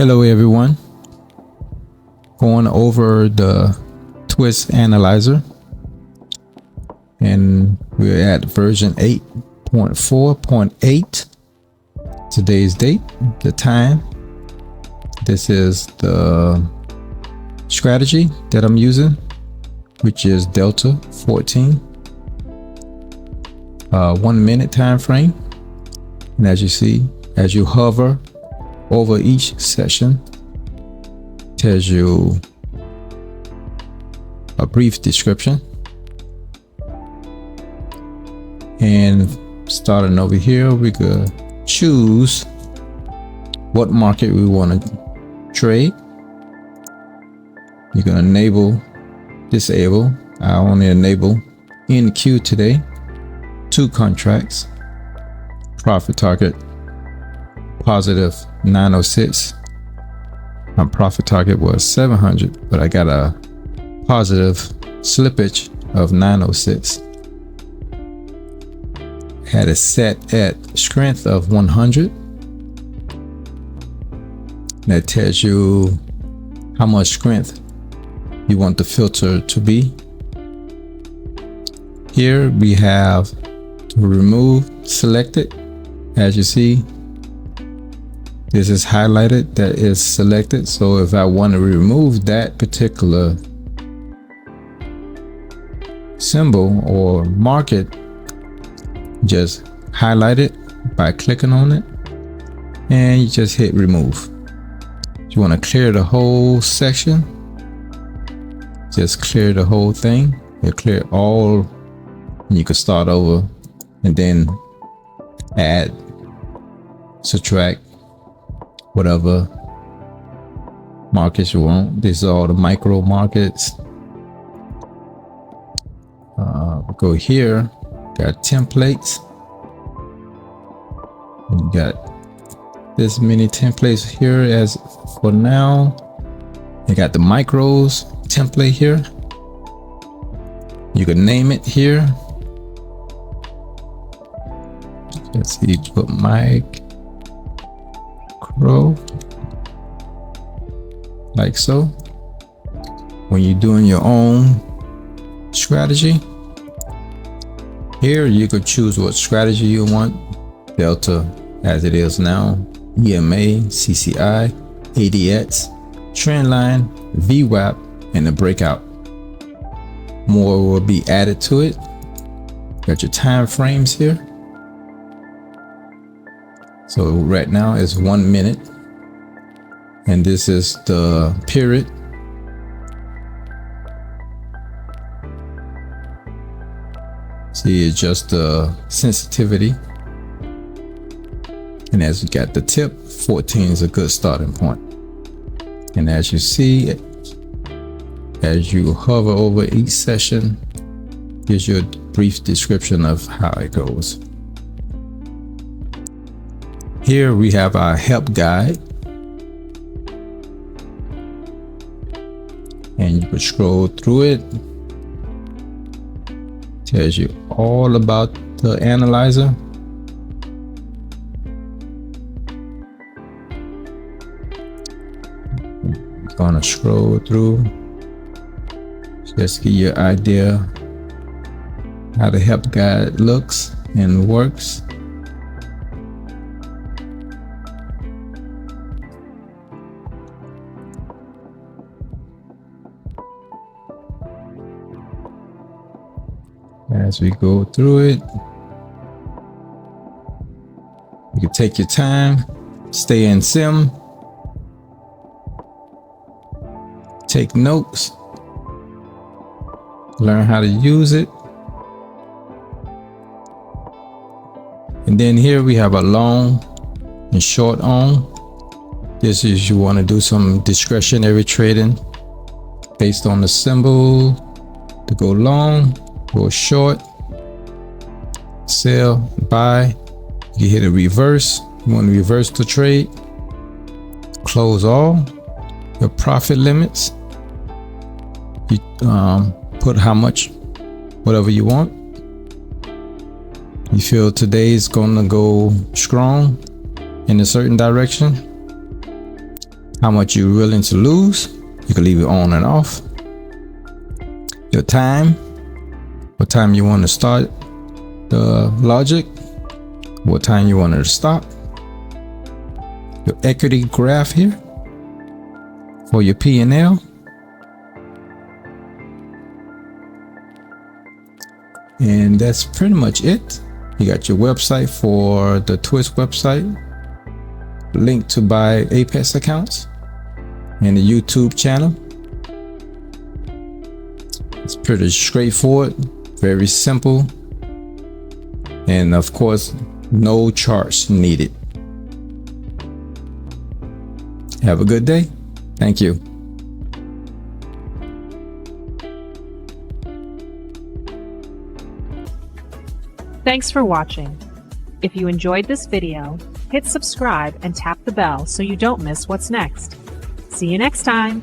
Hello everyone, going over the twist analyzer, and we're at version 8.4.8. today's date, the time. This is the strategy that I'm using, which is Delta 14, 1 minute time frame. And as you see, as you hover over each session, tells you a brief description. And starting over here, we could choose what market we want to trade. You can enable, disable. I only enable NQ today. 2 contracts. Profit target positive 906. My profit target was 700, but I got a positive slippage of 906. Had it set at strength of 100. That tells you how much strength you want the filter to be. Here we have to remove selected. As you see, this is highlighted, that is selected. So if I want to remove that particular symbol or market, just highlight it by clicking on it and you just hit remove. If you want to clear the whole section, just clear the whole thing. You'll clear all, and you can start over and then add, subtract whatever markets you want. These are all the micro markets. Go here, got templates. You got this many templates here as for now. You got the micros template here. You can name it here. Let's see, put micro, like so. When you're doing your own strategy, here you could choose what strategy you want. Delta as it is now, EMA, CCI, ADX, trendline, VWAP, and the breakout. More will be added to it. Got your time frames here. So right now it's 1 minute, and this is the period. See, it's just the sensitivity. And as you got the tip, 14 is a good starting point. And as you see, as you hover over each session, gives you a brief description of how it goes. Here we have our help guide, and you can scroll through it. Tells you all about the analyzer. I'm gonna scroll through, just give you an idea how the help guide looks and works. As we go through it, you can take your time, stay in sim, take notes, learn how to use it. And then here we have a long and short on. This is, you want to do some discretionary trading based on the symbol to go long, go short, sell, buy. You hit a reverse. You want to reverse the trade, close all your profit limits. You put how much, whatever you want. You feel today's gonna go strong in a certain direction. how much you're willing to lose. You can leave it on and off. Your time, what time you want to start the logic, what time you want to stop. Your equity graph here for your P&L. And that's pretty much it. You got your website for the Twist website, link to buy Apex accounts, and the YouTube channel. It's pretty straightforward, very simple, and of course, no charts needed. Have a good day. Thank you. Thanks for watching. If you enjoyed this video, hit subscribe and tap the bell so you don't miss what's next. See you next time.